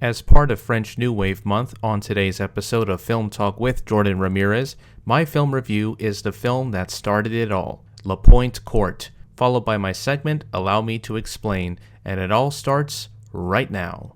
As part of French New Wave Month, on today's episode of Film Talk with Jordan Ramirez, my film review is the film that started it all, Courte, followed by my segment, Allow Me to Explain, and it all starts right now.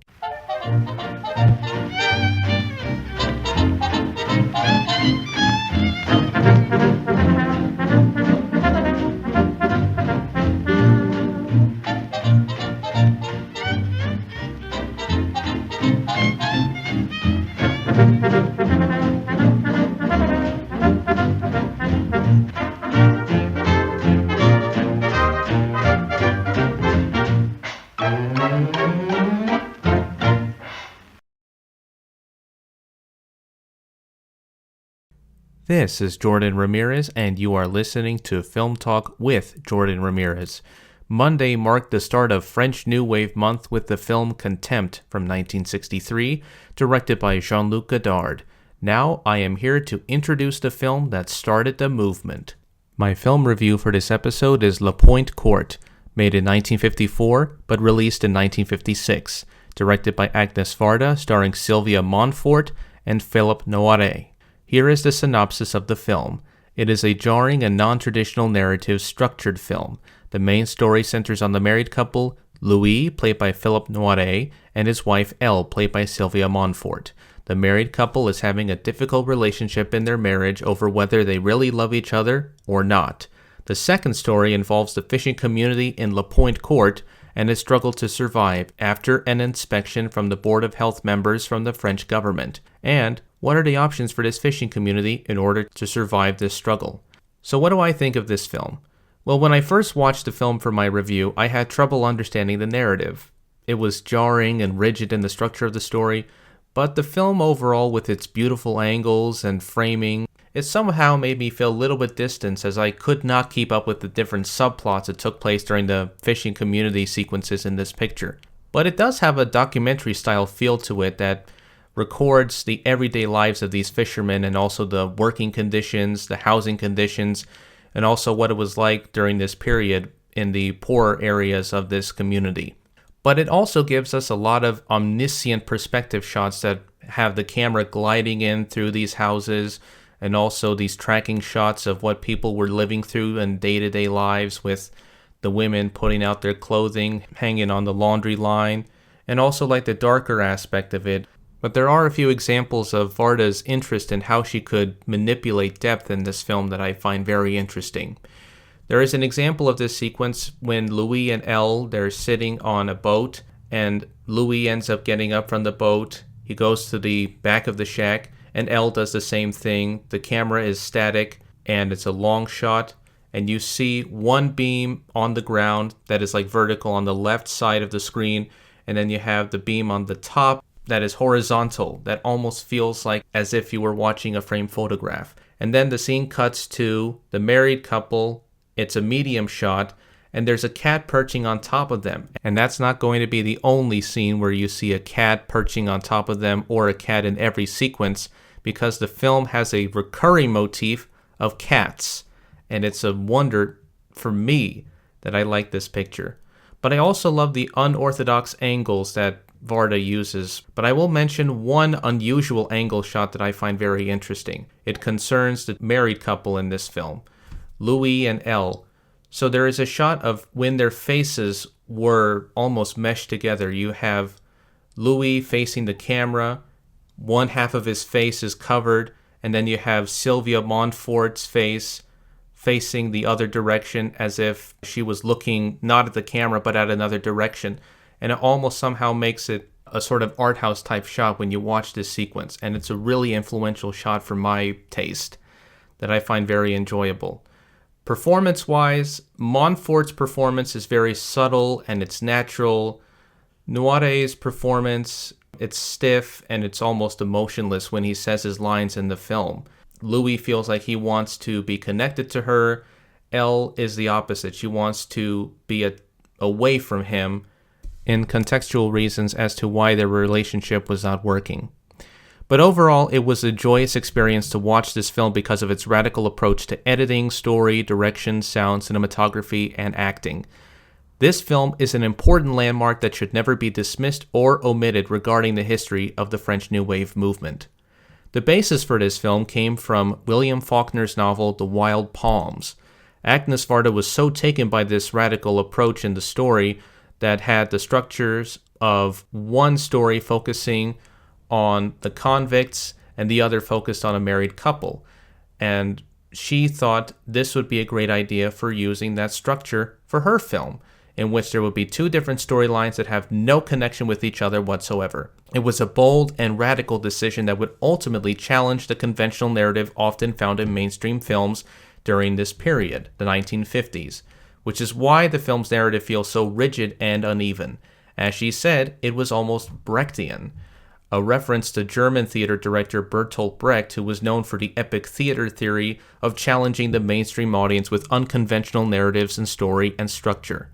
This is Jordan Ramirez, and you are listening to Film Talk with Jordan Ramirez. Monday marked the start of French New Wave Month with the film Contempt from 1963, directed by Jean-Luc Godard. Now I am here to introduce the film that started the movement. My film review for this episode is Courte, made in 1954 but released in 1956, directed by Agnès Varda, starring Sylvia Montfort and Philippe Noiret. Here is the synopsis of the film. It is a jarring and non-traditional narrative structured film. The main story centers on the married couple, Louis, played by Philippe Noiret, and his wife, Elle, played by Sylvia Montfort. The married couple is having a difficult relationship in their marriage over whether they really love each other or not. The second story involves the fishing community in Pointe and its struggle to survive after an inspection from the Board of Health members from the French government. And what are the options for this fishing community in order to survive this struggle? So what do I think of this film? Well, when I first watched the film for my review, I had trouble understanding the narrative. It was jarring and rigid in the structure of the story, but the film overall, with its beautiful angles and framing, it somehow made me feel a little bit distant, as I could not keep up with the different subplots that took place during the fishing community sequences in this picture. But it does have a documentary-style feel to it that records the everyday lives of these fishermen and also the working conditions, the housing conditions, and also what it was like during this period in the poorer areas of this community. But it also gives us a lot of omniscient perspective shots that have the camera gliding in through these houses, and also these tracking shots of what people were living through in day-to-day lives, with the women putting out their clothing, hanging on the laundry line, and also like the darker aspect of it. But there are a few examples of Varda's interest in how she could manipulate depth in this film that I find very interesting. There is an example of this sequence when Louis and Elle, they're sitting on a boat, and Louis ends up getting up from the boat. He goes to the back of the shack, and Elle does the same thing. The camera is static, and it's a long shot, and you see one beam on the ground that is like vertical on the left side of the screen, and then you have the beam on the top that is horizontal, that almost feels like as if you were watching a framed photograph. And then the scene cuts to the married couple. It's a medium shot, and there's a cat perching on top of them. And that's not going to be the only scene where you see a cat perching on top of them or a cat in every sequence, because the film has a recurring motif of cats. And it's a wonder for me that I like this picture. But I also love the unorthodox angles that Varda uses, but I will mention one unusual angle shot that I find very interesting. It concerns the married couple in this film, Louis and Elle. So there is a shot of when their faces were almost meshed together. You have Louis facing the camera, one half of his face is covered, and then you have Sylvia Montfort's face facing the other direction as if she was looking not at the camera but at another direction. And it almost somehow makes it a sort of art house type shot when you watch this sequence. And it's a really influential shot for my taste that I find very enjoyable. Performance-wise, Montfort's performance is very subtle and it's natural. Noiret's performance, it's stiff and it's almost emotionless when he says his lines in the film. Louis feels like he wants to be connected to her. Elle is the opposite. She wants to be away from him, in contextual reasons as to why their relationship was not working. But overall, it was a joyous experience to watch this film because of its radical approach to editing, story, direction, sound, cinematography, and acting. This film is an important landmark that should never be dismissed or omitted regarding the history of the French New Wave movement. The basis for this film came from William Faulkner's novel The Wild Palms. Agnes Varda was so taken by this radical approach in the story that had the structures of one story focusing on the convicts and the other focused on a married couple. And she thought this would be a great idea for using that structure for her film, in which there would be two different storylines that have no connection with each other whatsoever. It was a bold and radical decision that would ultimately challenge the conventional narrative often found in mainstream films during this period, the 1950s, which is why the film's narrative feels so rigid and uneven. As she said, it was almost Brechtian, a reference to German theater director Bertolt Brecht, who was known for the epic theater theory of challenging the mainstream audience with unconventional narratives in story and structure.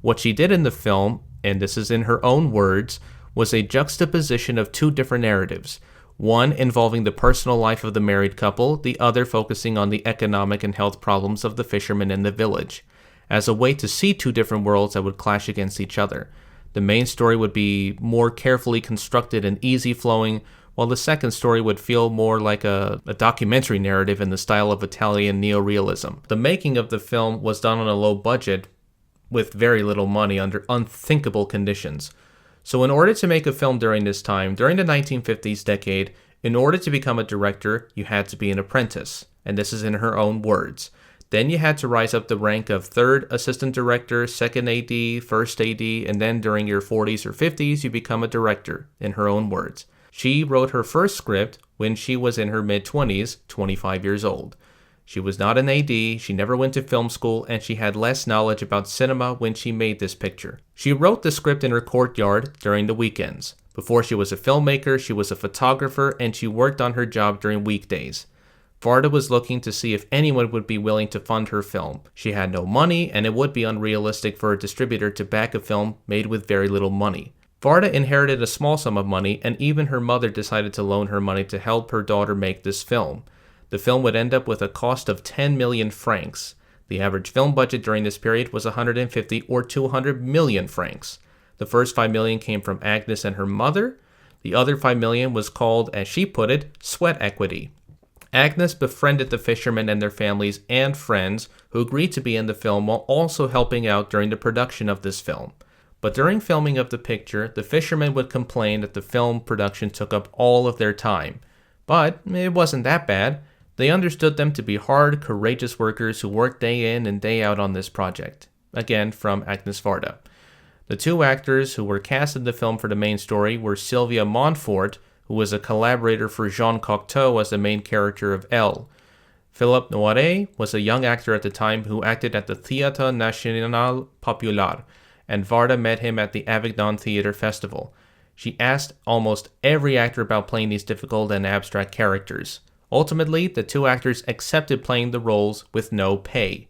What she did in the film, and this is in her own words, was a juxtaposition of two different narratives, one involving the personal life of the married couple, the other focusing on the economic and health problems of the fishermen in the village, as a way to see two different worlds that would clash against each other. The main story would be more carefully constructed and easy-flowing, while the second story would feel more like a documentary narrative in the style of Italian neorealism. The making of the film was done on a low budget, with very little money under unthinkable conditions. So in order to make a film during this time, during the 1950s decade, in order to become a director, you had to be an apprentice. And this is in her own words. Then you had to rise up the rank of third assistant director, second AD, first AD, and then during your 40s or 50s, you become a director, in her own words. She wrote her first script when she was in her mid-20s, 25 years old. She was not an AD, she never went to film school, and she had less knowledge about cinema when she made this picture. She wrote the script in her courtyard during the weekends. Before she was a filmmaker, she was a photographer, and she worked on her job during weekdays. Varda was looking to see if anyone would be willing to fund her film. She had no money, and it would be unrealistic for a distributor to back a film made with very little money. Varda inherited a small sum of money, and even her mother decided to loan her money to help her daughter make this film. The film would end up with a cost of 10 million francs. The average film budget during this period was 150 or 200 million francs. The first 5 million came from Agnes and her mother. The other 5 million was called, as she put it, sweat equity. Agnes befriended the fishermen and their families and friends who agreed to be in the film while also helping out during the production of this film. But during filming of the picture, the fishermen would complain that the film production took up all of their time. But it wasn't that bad. They understood them to be hard, courageous workers who worked day in and day out on this project. Again, from Agnes Varda. The two actors who were cast in the film for the main story were Sylvia Montfort, who was a collaborator for Jean Cocteau as the main character of Elle. Philippe Noiret was a young actor at the time who acted at the Théâtre National Populaire, and Varda met him at the Avignon Theatre Festival. She asked almost every actor about playing these difficult and abstract characters. Ultimately, the two actors accepted playing the roles with no pay.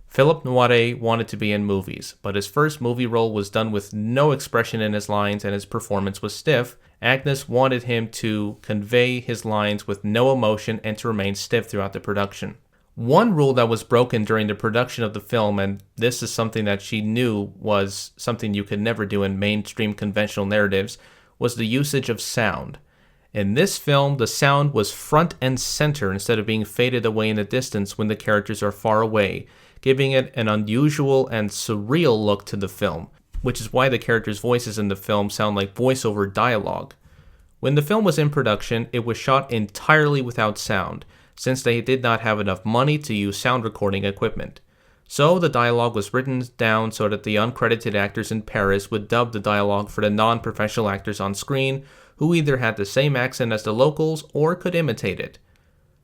Philippe Noiret wanted to be in movies, but his first movie role was done with no expression in his lines and his performance was stiff. Agnes wanted him to convey his lines with no emotion and to remain stiff throughout the production. One rule that was broken during the production of the film, and this is something that she knew was something you could never do in mainstream conventional narratives, was the usage of sound. In this film, the sound was front and center instead of being faded away in the distance when the characters are far away, giving it an unusual and surreal look to the film, which is why the characters' voices in the film sound like voiceover dialogue. When the film was in production, it was shot entirely without sound, since they did not have enough money to use sound recording equipment. So the dialogue was written down so that the uncredited actors in Paris would dub the dialogue for the non-professional actors on screen, who either had the same accent as the locals or could imitate it.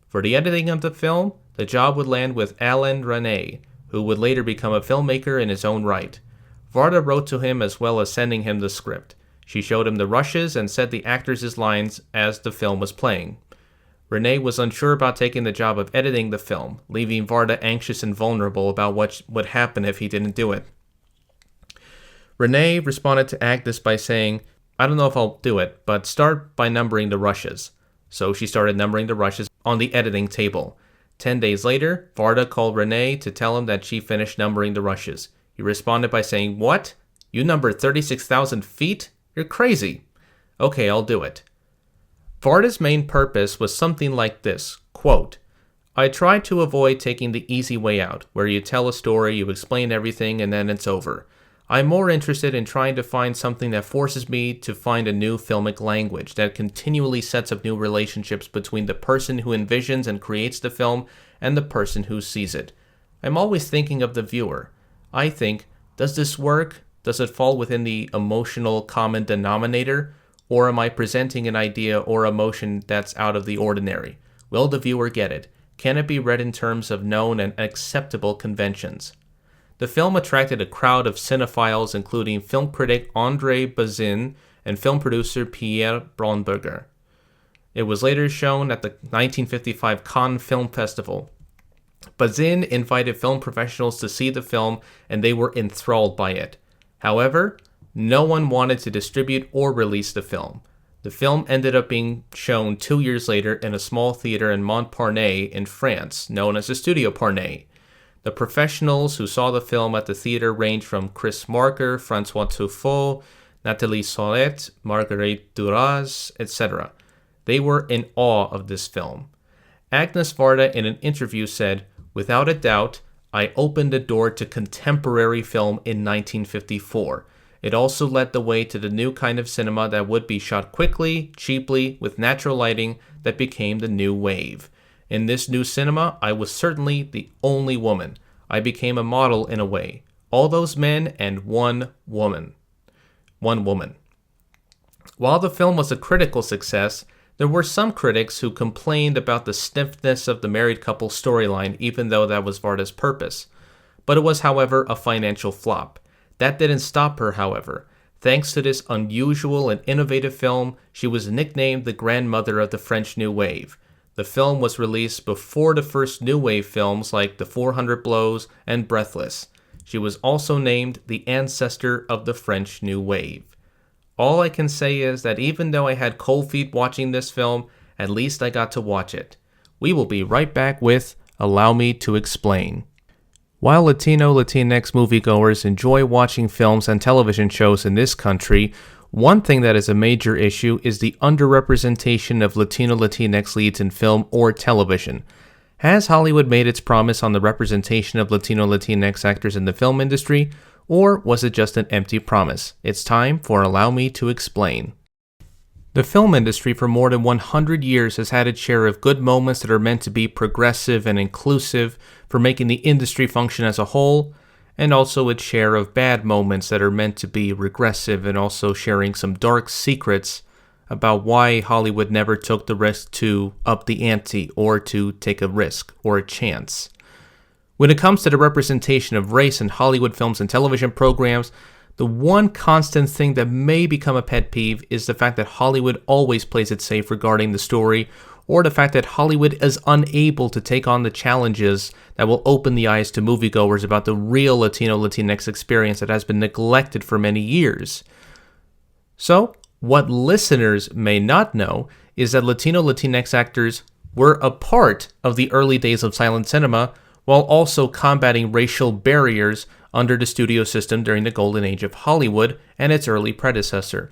For the editing of the film, the job would land with Alain Resnais, who would later become a filmmaker in his own right. Varda wrote to him as well as sending him the script. She showed him the rushes and said the actors' lines as the film was playing. Resnais was unsure about taking the job of editing the film, leaving Varda anxious and vulnerable about what would happen if he didn't do it. Resnais responded to Agnes by saying, "I don't know if I'll do it, but start by numbering the rushes." So she started numbering the rushes on the editing table. 10 days later, Varda called Resnais to tell him that she finished numbering the rushes. He responded by saying, "What? You number 36,000 feet? You're crazy." "Okay, I'll do it." Varda's main purpose was something like this, quote, "I try to avoid taking the easy way out, where you tell a story, you explain everything, and then it's over. I'm more interested in trying to find something that forces me to find a new filmic language, that continually sets up new relationships between the person who envisions and creates the film and the person who sees it. I'm always thinking of the viewer. I think, does this work? Does it fall within the emotional common denominator? Or am I presenting an idea or emotion that's out of the ordinary? Will the viewer get it? Can it be read in terms of known and acceptable conventions?" The film attracted a crowd of cinephiles, including film critic André Bazin and film producer Pierre Braunberger. It was later shown at the 1955 Cannes Film Festival. Bazin invited film professionals to see the film, and they were enthralled by it. However, no one wanted to distribute or release the film. The film ended up being shown 2 years later in a small theater in Montparnasse in France, known as the Studio Parnay. The professionals who saw the film at the theater ranged from Chris Marker, François Truffaut, Nathalie Solette, Marguerite Duras, etc. They were in awe of this film. Agnes Varda in an interview said, "Without a doubt, I opened the door to contemporary film in 1954. It also led the way to the new kind of cinema that would be shot quickly, cheaply, with natural lighting that became the new wave. In this new cinema, I was certainly the only woman. I became a model in a way. All those men and one woman. One woman." While the film was a critical success, there were some critics who complained about the stiffness of the married couple storyline, even though that was Varda's purpose. But it was, however, a financial flop. That didn't stop her, however. Thanks to this unusual and innovative film, she was nicknamed the grandmother of the French New Wave. The film was released before the first New Wave films like The 400 Blows and Breathless. She was also named the ancestor of the French New Wave. All I can say is that even though I had cold feet watching this film, at least I got to watch it. We will be right back with Allow Me to Explain. While Latinx moviegoers enjoy watching films and television shows in this country, one thing that is a major issue is the underrepresentation of Latinx leads in film or television. Has Hollywood made its promise on the representation of Latinx actors in the film industry, or was it just an empty promise? It's time for Allow Me to Explain. The film industry for more than 100 years has had its share of good moments that are meant to be progressive and inclusive for making the industry function as a whole, and also its share of bad moments that are meant to be regressive and also sharing some dark secrets about why Hollywood never took the risk to up the ante or to take a risk or a chance. When it comes to the representation of race in Hollywood films and television programs, the one constant thing that may become a pet peeve is the fact that Hollywood always plays it safe regarding the story, or the fact that Hollywood is unable to take on the challenges that will open the eyes to moviegoers about the real Latinx experience that has been neglected for many years. So, what listeners may not know is that Latinx actors were a part of the early days of silent cinema, while also combating racial barriers under the studio system during the golden age of Hollywood and its early predecessor.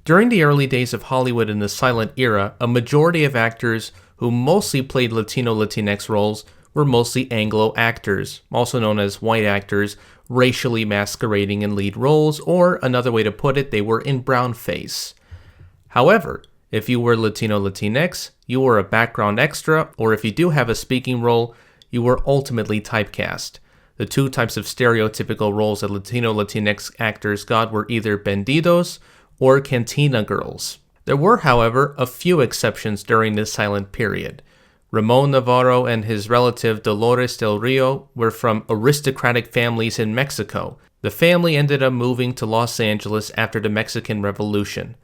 During the early days of Hollywood in the silent era, a majority of actors who mostly played Latinx roles were mostly Anglo actors, also known as white actors, racially masquerading in lead roles, or another way to put it, they were in brownface. However, if you were Latinx, you were a background extra, or if you do have a speaking role, you were ultimately typecast. The two types of stereotypical roles that Latinx actors got were either bandidos or cantina girls. There were, however, a few exceptions during this silent period. Ramon Navarro and his relative Dolores del Rio were from aristocratic families in Mexico. The family ended up moving to Los Angeles after the Mexican Revolution.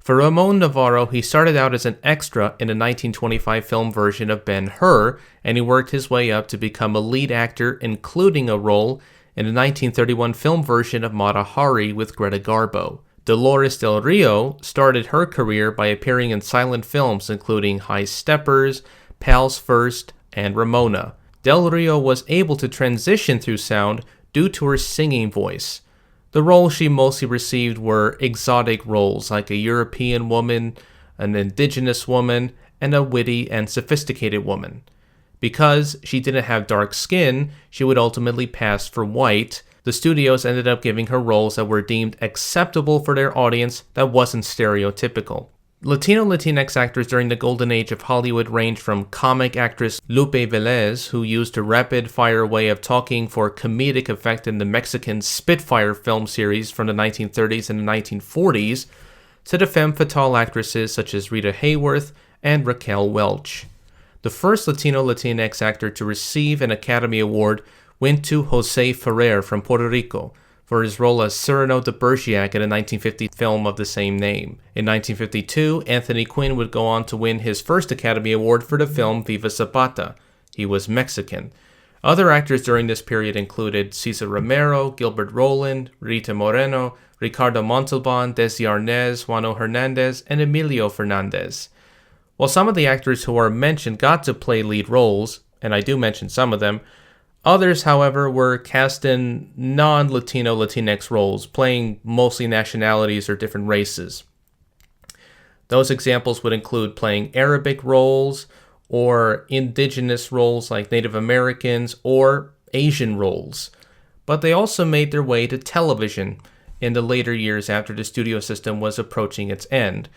For Ramon Navarro, he started out as an extra in the 1925 film version of Ben-Hur, and he worked his way up to become a lead actor, including a role in the 1931 film version of Mata Hari with Greta Garbo. Dolores del Rio started her career by appearing in silent films including High Steppers, Pals First, and Ramona. Del Rio was able to transition through sound due to her singing voice. The roles she mostly received were exotic roles like a European woman, an indigenous woman, and a witty and sophisticated woman. Because she didn't have dark skin, she would ultimately pass for white. The studios ended up giving her roles that were deemed acceptable for their audience that wasn't stereotypical. Latino Latinx actors during the golden age of Hollywood ranged from comic actress Lupe Velez, who used a rapid-fire way of talking for comedic effect in the Mexican Spitfire film series from the 1930s and the 1940s, to the femme fatale actresses such as Rita Hayworth and Raquel Welch. The first Latino Latinx actor to receive an Academy Award went to Jose Ferrer from Puerto Rico for his role as Cyrano de Bergerac in a 1950 film of the same name. In 1952, Anthony Quinn would go on to win his first Academy Award for the film Viva Zapata. He was Mexican. Other actors during this period included Cesar Romero, Gilbert Roland, Rita Moreno, Ricardo Montalban, Desi Arnaz, Juano Hernandez, and Emilio Fernandez. While some of the actors who are mentioned got to play lead roles, and I do mention some of them, others, however, were cast in non-Latino Latinx roles, playing mostly nationalities or different races. Those examples would include playing Arabic roles, or indigenous roles like Native Americans, or Asian roles. But they also made their way to television in the later years after the studio system was approaching its end,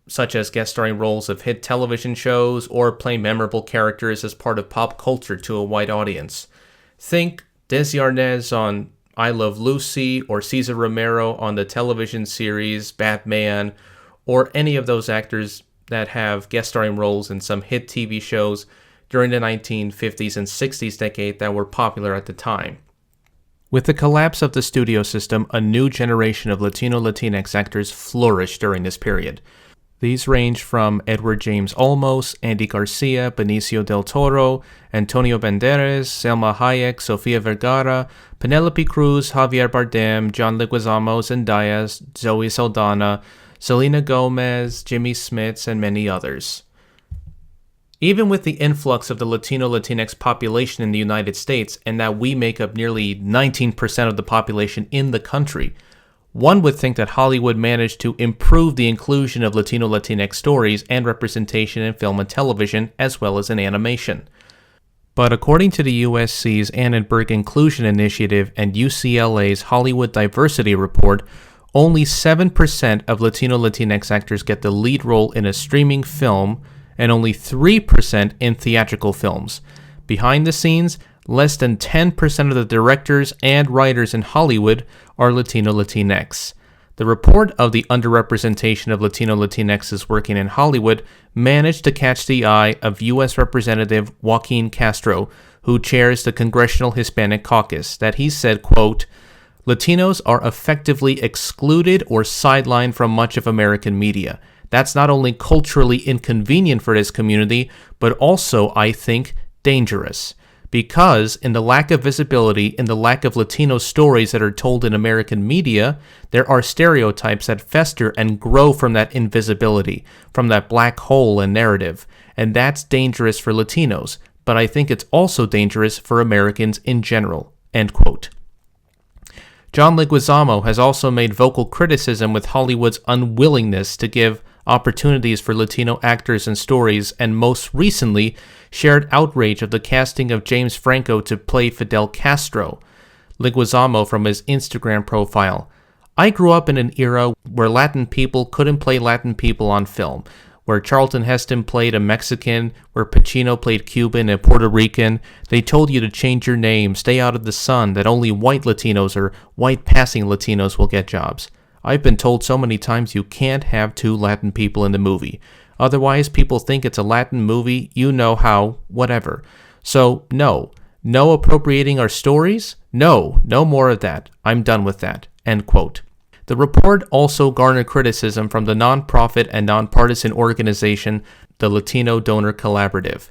such as guest starring roles of hit television shows or playing memorable characters as part of pop culture to a wide audience. Think Desi Arnaz on I Love Lucy, or Cesar Romero on the television series Batman, or any of those actors that have guest starring roles in some hit TV shows during the 1950s and 60s decade that were popular at the time. With the collapse of the studio system, a new generation of Latino Latinx actors flourished during this period. These range from Edward James Olmos, Andy Garcia, Benicio del Toro, Antonio Banderas, Selma Hayek, Sofia Vergara, Penelope Cruz, Javier Bardem, John Leguizamo, Zendaya, Zoe Saldana, Selena Gomez, Jimmy Smits, and many others. Even with the influx of the Latino Latinx population in the United States, and that we make up nearly 19% of the population in the country, one would think that Hollywood managed to improve the inclusion of Latino Latinx stories and representation in film and television, as well as in animation. But according to the USC's Annenberg Inclusion Initiative and UCLA's Hollywood Diversity Report, only 7% of Latino Latinx actors get the lead role in a streaming film, and only 3% in theatrical films. Behind the scenes, less than 10% of the directors and writers in Hollywood are Latino Latinx. The report of the underrepresentation of Latino Latinxs working in Hollywood managed to catch the eye of U.S. Representative Joaquin Castro, who chairs the Congressional Hispanic Caucus, that he said, quote, "Latinos are effectively excluded or sidelined from much of American media. That's not only culturally inconvenient for this community, but also, I think, dangerous. Because in the lack of visibility, in the lack of Latino stories that are told in American media, there are stereotypes that fester and grow from that invisibility, from that black hole in narrative. And that's dangerous for Latinos, but I think it's also dangerous for Americans in general." End quote. John Leguizamo has also made vocal criticism with Hollywood's unwillingness to give opportunities for Latino actors and stories, and most recently shared outrage of the casting of James Franco to play Fidel Castro. Leguizamo from his Instagram profile: "I grew up in an era where Latin people couldn't play Latin people on film, where Charlton Heston played a Mexican, where Pacino played Cuban and Puerto Rican. They told you to change your name, stay out of the sun, that only white Latinos or white-passing Latinos will get jobs. I've been told so many times you can't have two Latin people in the movie. Otherwise, people think it's a Latin movie, you know how, whatever. So, no appropriating our stories? No more of that. I'm done with that." End quote. The report also garnered criticism from the nonprofit and nonpartisan organization, the Latino Donor Collaborative.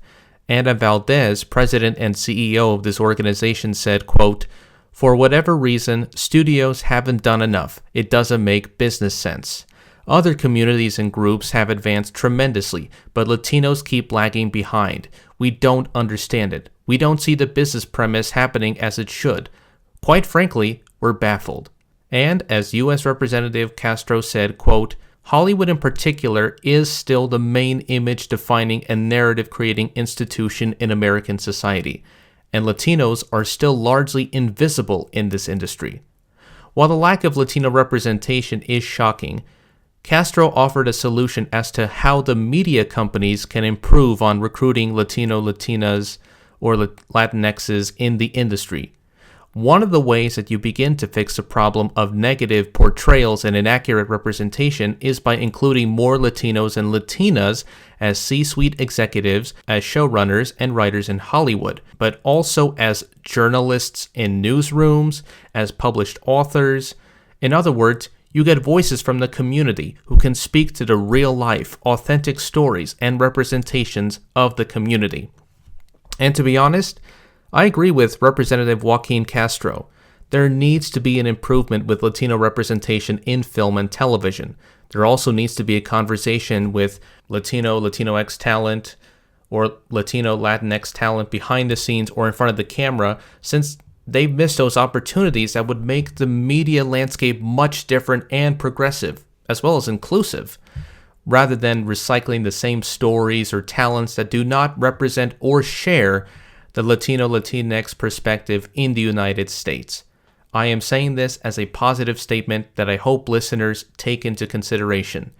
Ana Valdez, president and CEO of this organization, said, quote, "For whatever reason, studios haven't done enough. It doesn't make business sense. Other communities and groups have advanced tremendously, but Latinos keep lagging behind. We don't understand it. We don't see the business premise happening as it should. Quite frankly, we're baffled. And as U.S. Representative Castro said, quote, Hollywood in particular is still the main image-defining and narrative-creating institution in American society, and Latinos are still largely invisible in this industry. While the lack of Latino representation is shocking, Castro offered a solution as to how the media companies can improve on recruiting Latino, Latinas, or Latinxes in the industry. One of the ways that you begin to fix the problem of negative portrayals and inaccurate representation is by including more Latinos and Latinas as C-suite executives, as showrunners and writers in Hollywood, but also as journalists in newsrooms, as published authors. In other words, you get voices from the community who can speak to the real-life, authentic stories and representations of the community. And to be honest, I agree with Representative Joaquin Castro. There needs to be an improvement with Latino representation in film and television. There also needs to be a conversation with Latino, Latinx talent, or Latino, Latinx talent behind the scenes or in front of the camera, since they've missed those opportunities that would make the media landscape much different and progressive, as well as inclusive, rather than recycling the same stories or talents that do not represent or share the Latino Latinx perspective in the United States. I am saying this as a positive statement that I hope listeners take into consideration.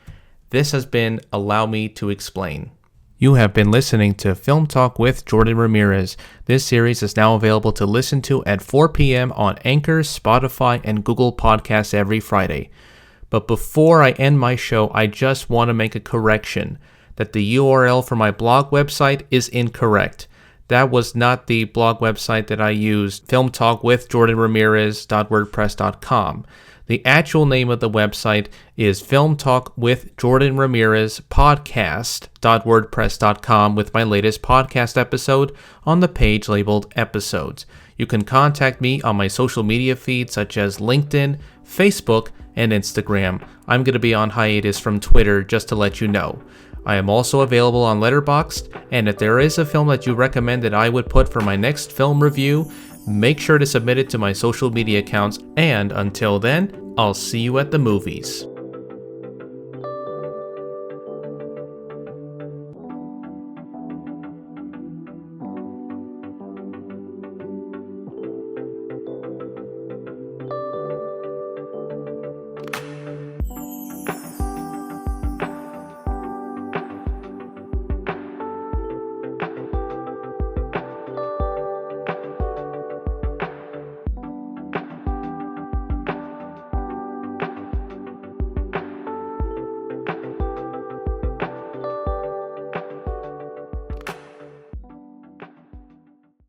This has been Allow Me to Explain. You have been listening to Film Talk with Jordan Ramirez. This series is now available to listen to at 4 p.m. on Anchor, Spotify, and Google Podcasts every Friday. But before I end my show, I just want to make a correction that the URL for my blog website is incorrect. That was not the blog website that I used, filmtalkwithjordanramirez.wordpress.com. The actual name of the website is filmtalkwithjordanramirezpodcast.wordpress.com with my latest podcast episode on the page labeled Episodes. You can contact me on my social media feeds such as LinkedIn, Facebook, and Instagram. I'm going to be on hiatus from Twitter just to let you know. I am also available on Letterboxd, and if there is a film that you recommend that I would put for my next film review, make sure to submit it to my social media accounts, and until then, I'll see you at the movies.